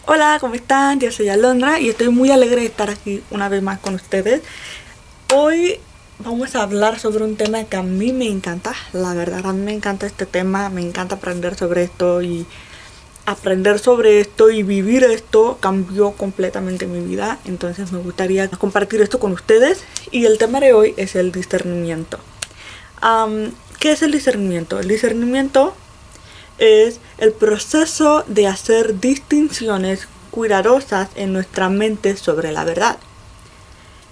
Hola, ¿cómo están? Yo soy Alondra y estoy muy alegre de estar aquí una vez más con ustedes. Hoy vamos a hablar sobre un tema que a mí me encanta, la verdad, a mí me encanta este tema, me encanta aprender sobre esto y vivir esto cambió completamente mi vida, entonces me gustaría compartir esto con ustedes y el tema de hoy es el discernimiento. ¿Qué es el discernimiento? El discernimiento es el proceso de hacer distinciones cuidadosas en nuestra mente sobre la verdad.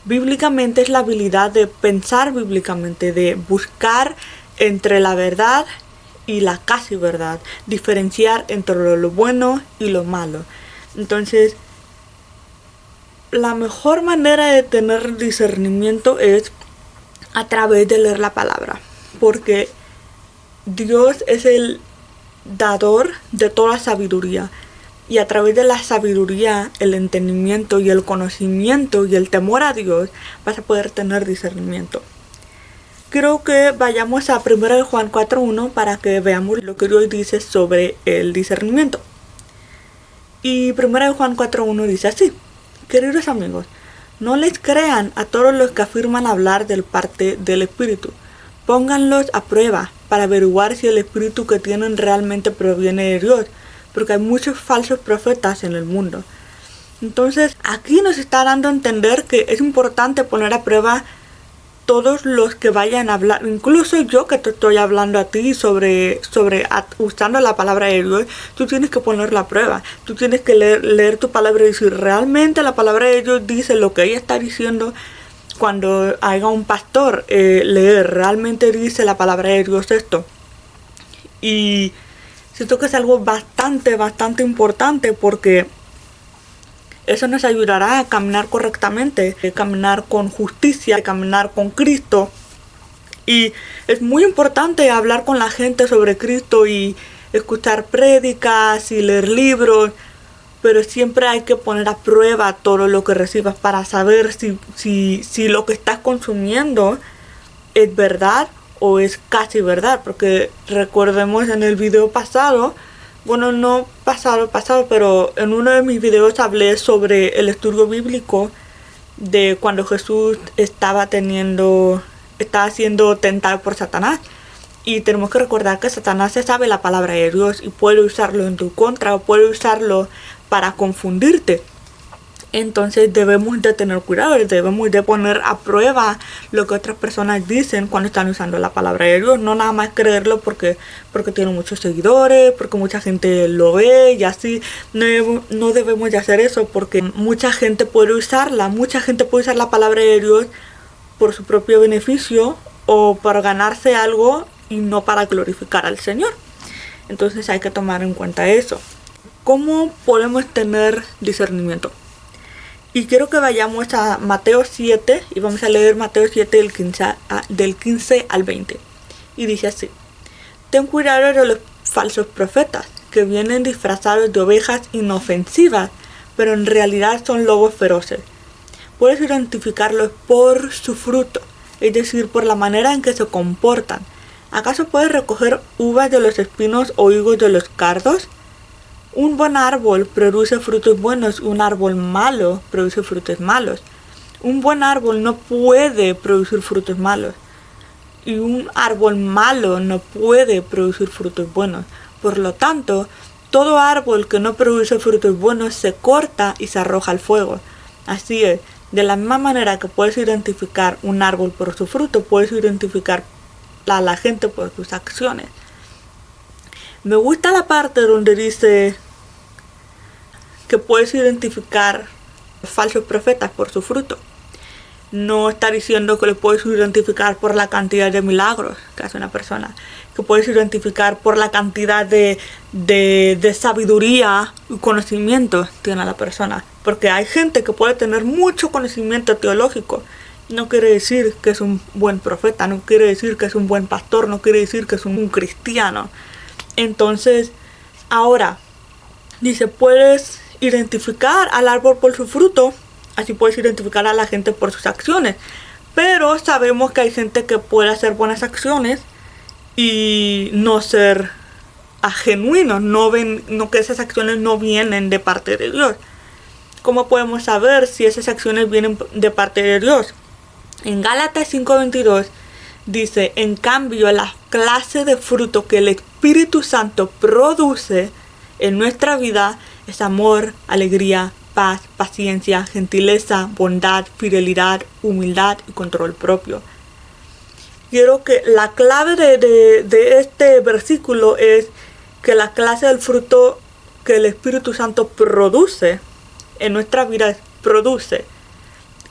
Bíblicamente es la habilidad de pensar bíblicamente, de buscar entre la verdad y la casi verdad, diferenciar entre lo bueno y lo malo. Entonces, la mejor manera de tener discernimiento es a través de leer la palabra, porque Dios es el dador de toda sabiduría. Y a través de la sabiduría, el entendimiento y el conocimiento y el temor a Dios, vas a poder tener discernimiento. Creo que vayamos a 1 Juan 4:1 para que veamos lo que Dios dice sobre el discernimiento. Y 1 Juan 4:1 dice así: queridos amigos, no les crean a todos los que afirman hablar del parte del Espíritu. Pónganlos a prueba para averiguar si el espíritu que tienen realmente proviene de Dios, porque hay muchos falsos profetas en el mundo. Entonces, aquí nos está dando a entender que es importante poner a prueba todos los que vayan a hablar, incluso yo que te estoy hablando a ti sobre usando la palabra de Dios, tú tienes que poner la prueba, tú tienes que leer tu palabra y decir, realmente la palabra de Dios dice lo que ella está diciendo. Cuando haya un pastor leer, realmente dice la palabra de Dios esto. Y siento que es algo bastante importante, porque eso nos ayudará a caminar correctamente, a caminar con justicia, a caminar con Cristo. Y es muy importante hablar con la gente sobre Cristo y escuchar prédicas y leer libros, pero siempre hay que poner a prueba todo lo que recibas para saber si lo que estás consumiendo es verdad o es casi verdad. Porque recordemos en el video pasado, bueno, no pasado, pero en uno de mis videos hablé sobre el estudio bíblico de cuando Jesús estaba siendo tentado por Satanás. Y tenemos que recordar que Satanás se sabe la palabra de Dios y puede usarlo en tu contra o puede usarlo para confundirte. Entonces debemos de tener cuidado, debemos de poner a prueba lo que otras personas dicen cuando están usando la palabra de Dios. No nada más creerlo porque tiene muchos seguidores, porque mucha gente lo ve y así. No debemos de hacer eso, porque mucha gente puede usar la palabra de Dios por su propio beneficio o para ganarse algo y no para glorificar al Señor. Entonces hay que tomar en cuenta eso. ¿Cómo podemos tener discernimiento? Y quiero que vayamos a Mateo 7 y vamos a leer Mateo 7 del 15 al 20. Y dice así: ten cuidado de los falsos profetas, que vienen disfrazados de ovejas inofensivas, pero en realidad son lobos feroces. Puedes identificarlos por su fruto, es decir, por la manera en que se comportan. ¿Acaso puedes recoger uvas de los espinos o higos de los cardos? Un buen árbol produce frutos buenos, un árbol malo produce frutos malos. Un buen árbol no puede producir frutos malos, y un árbol malo no puede producir frutos buenos. Por lo tanto, todo árbol que no produce frutos buenos se corta y se arroja al fuego. Así es, de la misma manera que puedes identificar un árbol por su fruto, puedes identificar a la gente por sus acciones. Me gusta la parte donde dice que puedes identificar falsos profetas por su fruto. No está diciendo que lo puedes identificar por la cantidad de milagros que hace una persona, que puedes identificar por la cantidad de sabiduría y conocimiento que tiene la persona. Porque hay gente que puede tener mucho conocimiento teológico. No quiere decir que es un buen profeta, no quiere decir que es un buen pastor, no quiere decir que es un cristiano. Entonces, ahora, dice, puedes identificar al árbol por su fruto, así puedes identificar a la gente por sus acciones. Pero sabemos que hay gente que puede hacer buenas acciones y no ser genuinos, no que esas acciones no vienen de parte de Dios. ¿Cómo podemos saber si esas acciones vienen de parte de Dios? En Gálatas 5:22 dice, en cambio, la clase de fruto que el Espíritu Santo produce en nuestra vida es amor, alegría, paz, paciencia, gentileza, bondad, fidelidad, humildad y control propio. Quiero que la clave de este versículo es que la clase del fruto que el Espíritu Santo produce en nuestra vida produce.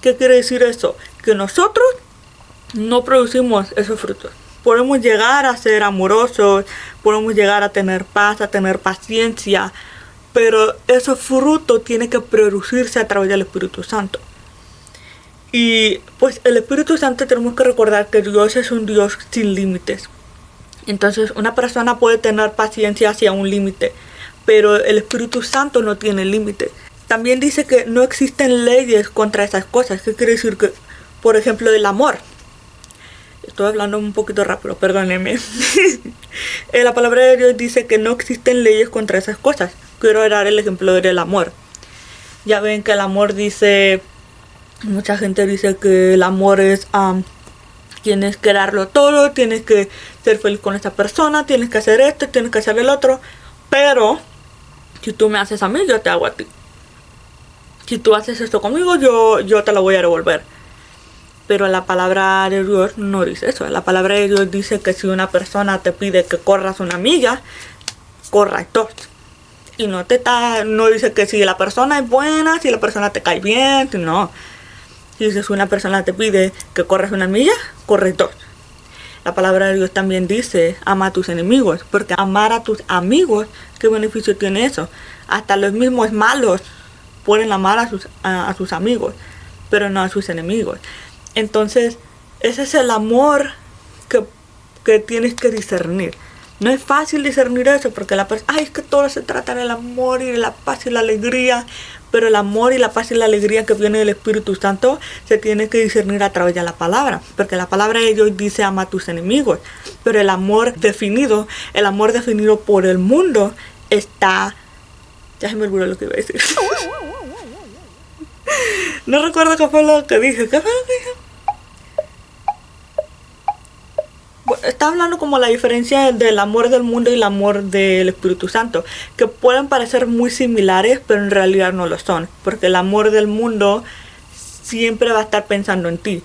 ¿Qué quiere decir eso? Que nosotros no producimos esos frutos. Podemos llegar a ser amorosos, podemos llegar a tener paz, a tener paciencia, pero ese fruto tiene que producirse a través del Espíritu Santo. Y pues el Espíritu Santo, tenemos que recordar que Dios es un Dios sin límites. Entonces una persona puede tener paciencia hacia un límite, pero el Espíritu Santo no tiene límites. También dice que no existen leyes contra esas cosas. ¿Qué quiere decir? Que, por ejemplo, el amor. Estoy hablando un poquito rápido, perdónenme. La palabra de Dios dice que no existen leyes contra esas cosas. Quiero dar el ejemplo del amor. Ya ven que el amor dice... Mucha gente dice que el amor es... tienes que darlo todo, tienes que ser feliz con esa persona, tienes que hacer esto, tienes que hacer el otro. Pero, si tú me haces a mí, yo te hago a ti. Si tú haces esto conmigo, yo te lo voy a devolver. Pero la palabra de Dios no dice eso. La palabra de Dios dice que si una persona te pide que corras una milla, corra dos. Y no dice que si la persona es buena, si la persona te cae bien, no. Si una persona te pide que corras una milla, corre dos. La palabra de Dios también dice, ama a tus enemigos. Porque amar a tus amigos, ¿qué beneficio tiene eso? Hasta los mismos malos pueden amar a sus amigos, pero no a sus enemigos. Entonces, ese es el amor que tienes que discernir. No es fácil discernir eso porque es que todo se trata del amor y de la paz y la alegría. Pero el amor y la paz y la alegría que viene del Espíritu Santo se tiene que discernir a través de la palabra. Porque la palabra de Dios dice ama a tus enemigos. Pero el amor definido por el mundo está... Ya se me olvidó lo que iba a decir. No recuerdo qué fue lo que dije. ¿Qué fue lo que dije? Está hablando como la diferencia del amor del mundo y el amor del Espíritu Santo, que pueden parecer muy similares, pero en realidad no lo son, porque el amor del mundo siempre va a estar pensando en ti,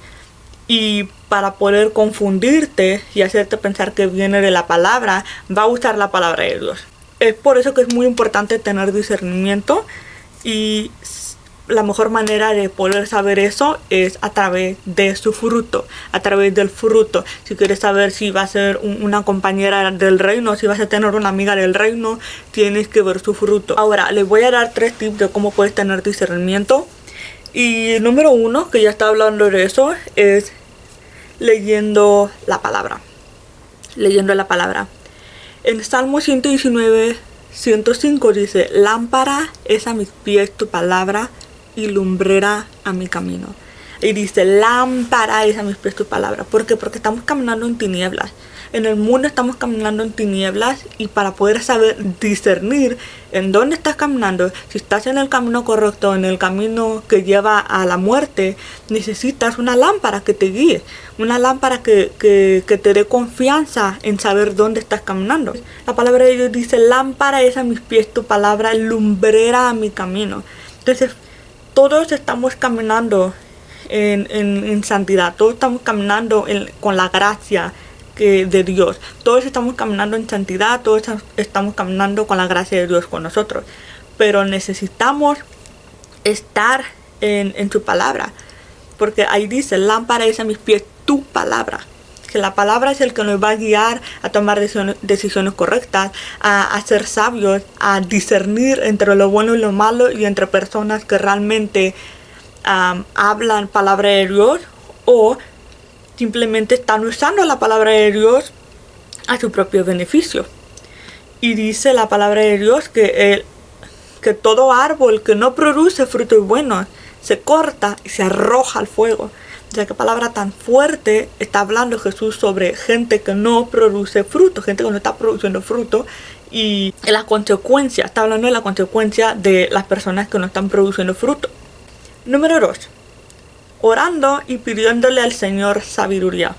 y para poder confundirte y hacerte pensar que viene de la palabra, va a usar la palabra de Dios. Es por eso que es muy importante tener discernimiento, y la mejor manera de poder saber eso es a través de su fruto, a través del fruto. Si quieres saber si va a ser una compañera del reino, si vas a tener una amiga del reino, tienes que ver su fruto. Ahora, les voy a dar 3 tips de cómo puedes tener discernimiento. Y número 1, que ya está hablando de eso, es leyendo la palabra. Leyendo la palabra. En Salmo 119, 105 dice, lámpara es a mis pies tu palabra y lumbrera a mi camino. Y dice, lámpara es a mis pies tu palabra. ¿Por qué? Porque estamos caminando en tinieblas. En el mundo estamos caminando en tinieblas, y para poder saber discernir en dónde estás caminando, si estás en el camino correcto, en el camino que lleva a la muerte, necesitas una lámpara que te guíe, una lámpara que te dé confianza en saber dónde estás caminando. La palabra de Dios dice, lámpara es a mis pies tu palabra, lumbrera a mi camino. Entonces, todos estamos caminando en santidad, todos estamos caminando con la gracia de Dios, todos estamos caminando en santidad, todos estamos caminando con la gracia de Dios con nosotros, pero necesitamos estar en su palabra, porque ahí dice, lámpara es a mis pies tu palabra, que la palabra es el que nos va a guiar a tomar decisiones correctas, a ser sabios, a discernir entre lo bueno y lo malo, y entre personas que realmente hablan palabra de Dios o simplemente están usando la palabra de Dios a su propio beneficio. Y dice la palabra de Dios que todo árbol que no produce frutos buenos se corta y se arroja al fuego. O sea, qué palabra tan fuerte está hablando Jesús sobre gente que no produce fruto, gente que no está produciendo fruto, y la consecuencia, está hablando de la consecuencia de las personas que no están produciendo fruto. Número 2. Orando y pidiéndole al Señor sabiduría.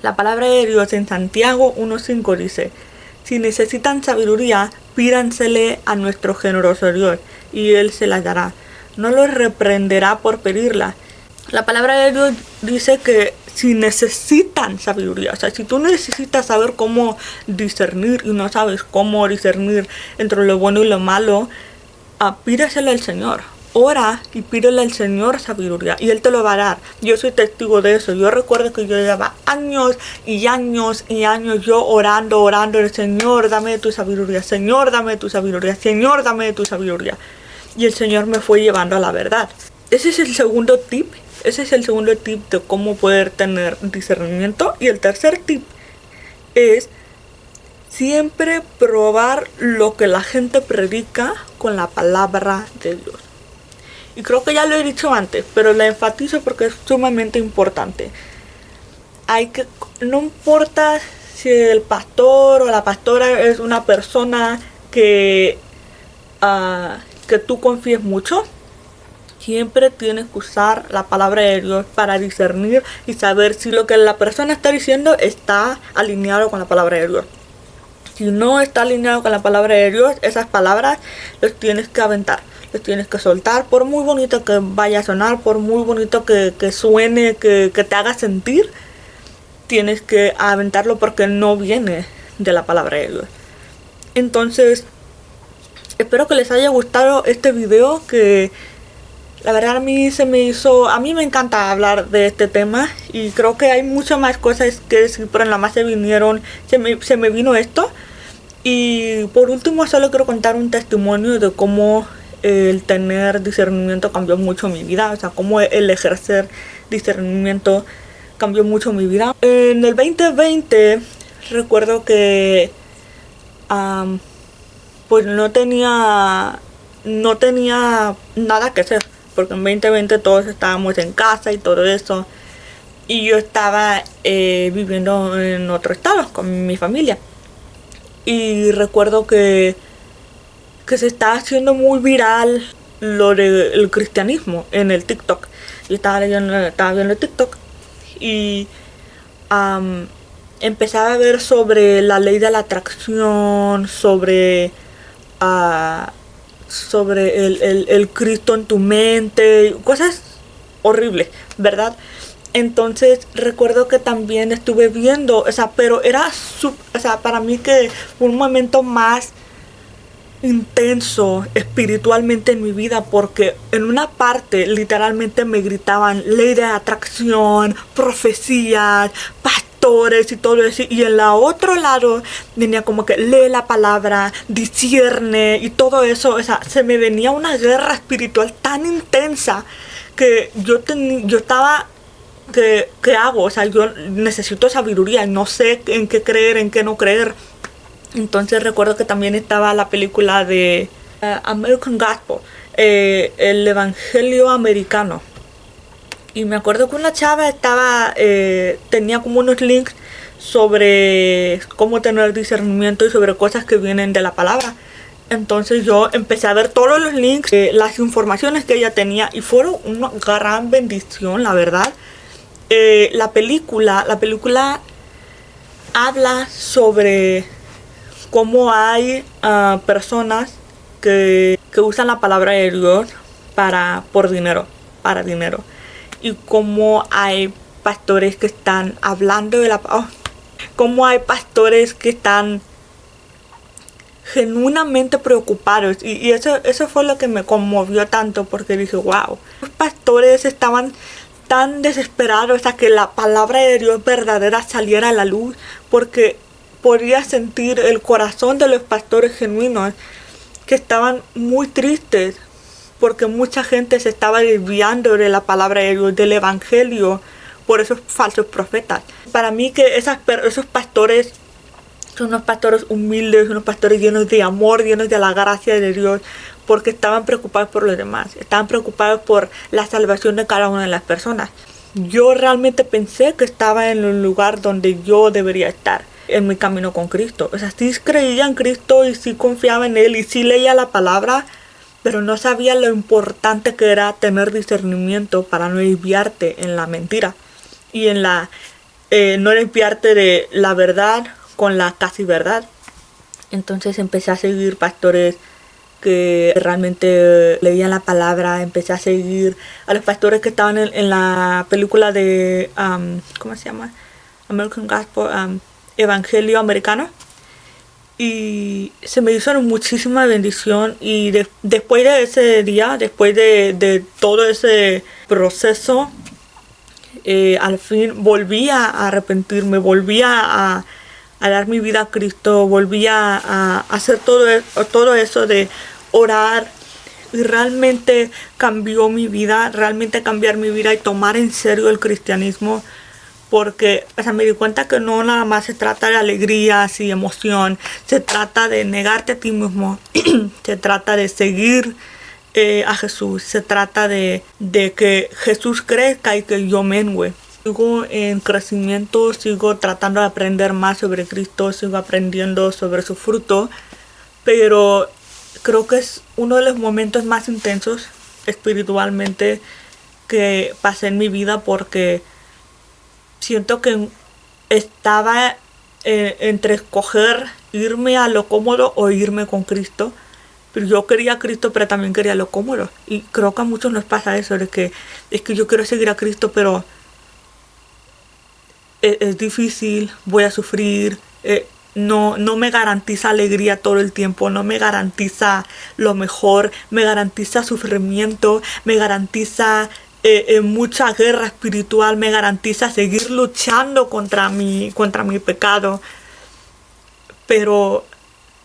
La palabra de Dios en Santiago 1:5 dice: si necesitan sabiduría, pídansele a nuestro generoso Dios, y Él se la dará. No los reprenderá por pedirla. La palabra de Dios dice que si necesitan sabiduría, o sea, si tú necesitas saber cómo discernir y no sabes cómo discernir entre lo bueno y lo malo, pídeselo al Señor. Ora y pídele al Señor sabiduría y Él te lo va a dar. Yo soy testigo de eso. Yo recuerdo que yo llevaba años y años y años yo orando, el Señor, dame tu sabiduría, Señor, dame tu sabiduría, Señor, dame tu sabiduría. Y el Señor me fue llevando a la verdad. Ese es el segundo tip. Ese es el segundo tip de cómo poder tener discernimiento. Y el tercer tip es siempre probar lo que la gente predica con la palabra de Dios. Y creo que ya lo he dicho antes, pero lo enfatizo porque es sumamente importante. No importa si el pastor o la pastora es una persona que tú confíes mucho, siempre tienes que usar la palabra de Dios para discernir y saber si lo que la persona está diciendo está alineado con la palabra de Dios. Si no está alineado con la palabra de Dios, esas palabras las tienes que aventar, las tienes que soltar, por muy bonito que vaya a sonar, por muy bonito que suene, que te haga sentir, tienes que aventarlo porque no viene de la palabra de Dios. Entonces, espero que les haya gustado este video, que la verdad a mí me encanta hablar de este tema y creo que hay muchas más cosas que decir, pero en la más se me vino esto. Y por último solo quiero contar un testimonio de cómo el tener discernimiento cambió mucho mi vida, o sea, cómo el ejercer discernimiento cambió mucho mi vida. En el 2020 recuerdo que pues no tenía nada que hacer, porque en 2020 todos estábamos en casa y todo eso, y yo estaba viviendo en otro estado con mi familia. Y recuerdo que se estaba haciendo muy viral lo del cristianismo en el TikTok. Yo estaba viendo TikTok y empezaba a ver sobre la ley de la atracción, sobre el Cristo en tu mente, cosas horribles, ¿verdad? Entonces recuerdo que también estuve viendo, pero era para mí que fue un momento más intenso espiritualmente en mi vida, porque en una parte literalmente me gritaban ley de atracción, profecías, pastores y todo eso, y en la otro lado venía como que lee la palabra, discierne y todo eso. Se me venía una guerra espiritual tan intensa que yo estaba, ¿qué hago? Yo necesito sabiduría, no sé en qué creer, en qué no creer. Entonces recuerdo que también estaba la película de American Gospel, el Evangelio Americano. Y me acuerdo que una chava tenía como unos links sobre cómo tener discernimiento y sobre cosas que vienen de la palabra. Entonces yo empecé a ver todos los links, las informaciones que ella tenía, y fueron una gran bendición, la verdad. La película habla sobre cómo hay personas que usan la palabra de Dios para dinero. Y cómo hay pastores que están hablando de cómo hay pastores que están genuinamente preocupados. Y eso fue lo que me conmovió tanto, porque dije, wow, los pastores estaban tan desesperados a que la palabra de Dios verdadera saliera a la luz, porque podía sentir el corazón de los pastores genuinos, que estaban muy tristes porque mucha gente se estaba desviando de la palabra de Dios, del evangelio, por esos falsos profetas. Para mí que esos pastores son unos pastores humildes, unos pastores llenos de amor, llenos de la gracia de Dios, porque estaban preocupados por los demás, estaban preocupados por la salvación de cada una de las personas. Yo realmente pensé que estaba en el lugar donde yo debería estar. en mi camino con Cristo. O sea, sí creía en Cristo y sí confiaba en Él y sí leía la palabra, pero no sabía lo importante que era tener discernimiento para no desviarte en la mentira y en no desviarte de la verdad con la casi verdad. Entonces empecé a seguir pastores que realmente leían la palabra. Empecé a seguir a los pastores que estaban en la película de ¿cómo se llama? American Gospel, Evangelio Americano, y se me hizo muchísima bendición. Y después de ese día, después de todo ese proceso, al fin volví a arrepentirme, volví a dar mi vida a Cristo, volví a hacer todo eso de orar, y realmente cambió mi vida, realmente cambiar mi vida y tomar en serio el cristianismo, porque me di cuenta que no nada más se trata de alegrías y emoción, se trata de negarte a ti mismo, se trata de seguir a Jesús, se trata de que Jesús crezca y que yo mengue. Sigo en crecimiento, sigo tratando de aprender más sobre Cristo, sigo aprendiendo sobre su fruto, pero creo que es uno de los momentos más intensos espiritualmente que pasé en mi vida, porque siento que estaba entre escoger irme a lo cómodo o irme con Cristo. Pero yo quería a Cristo, pero también quería lo cómodo. Y creo que a muchos nos pasa eso, de que es que yo quiero seguir a Cristo, pero es difícil, voy a sufrir, no me garantiza alegría todo el tiempo, no me garantiza lo mejor, me garantiza sufrimiento, me garantiza mucha guerra espiritual, me garantiza seguir luchando contra mi pecado. Pero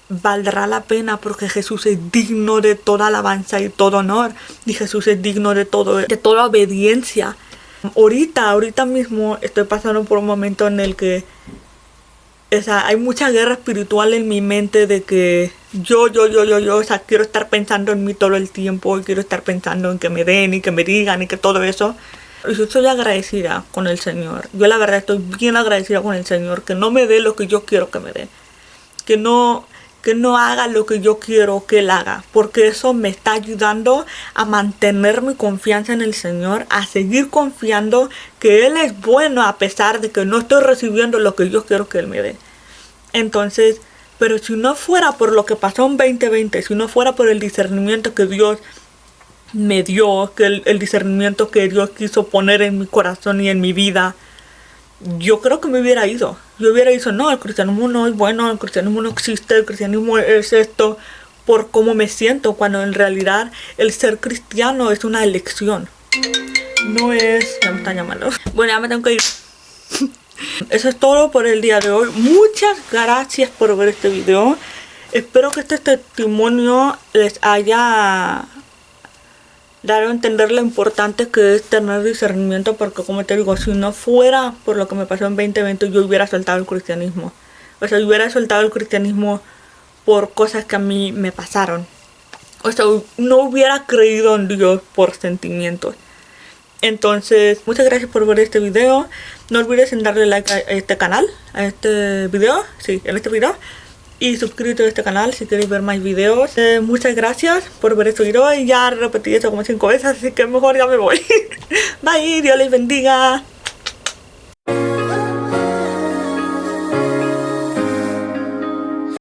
valdrá la pena, porque Jesús es digno de toda alabanza y todo honor, y Jesús es digno de toda obediencia. Ahorita mismo estoy pasando por un momento en el que hay mucha guerra espiritual en mi mente, de que yo, quiero estar pensando en mí todo el tiempo, y quiero estar pensando en que me den y que me digan y que todo eso. Yo estoy agradecida con el Señor. Yo la verdad estoy bien agradecida con el Señor, que no me dé lo que yo quiero que me dé, que no haga lo que yo quiero que Él haga, porque eso me está ayudando a mantener mi confianza en el Señor, a seguir confiando que Él es bueno a pesar de que no estoy recibiendo lo que yo quiero que Él me dé. Entonces, pero si no fuera por lo que pasó en 2020, si no fuera por el discernimiento que Dios me dio, que el discernimiento que Dios quiso poner en mi corazón y en mi vida, yo creo que me hubiera ido. Yo hubiera dicho, no, el cristianismo no es bueno, el cristianismo no existe, el cristianismo es esto, por cómo me siento, cuando en realidad el ser cristiano es una elección. No es... Ya me están llamando. Bueno, ya me tengo que ir. Eso es todo por el día de hoy. Muchas gracias por ver este video. Espero que este testimonio les haya dar a entender lo importante que es tener discernimiento, porque como te digo, si no fuera por lo que me pasó en 2020, yo hubiera soltado el cristianismo. O sea, yo hubiera soltado el cristianismo por cosas que a mí me pasaron. O sea, no hubiera creído en Dios por sentimientos. Entonces, muchas gracias por ver este video. No olvides en darle like a este canal, a este video, sí, en este video. Y suscríbete a este canal si quieres ver más videos. Muchas gracias por ver este video. Y ya repetí esto como 5 veces, así que mejor ya me voy. Bye, Dios les bendiga.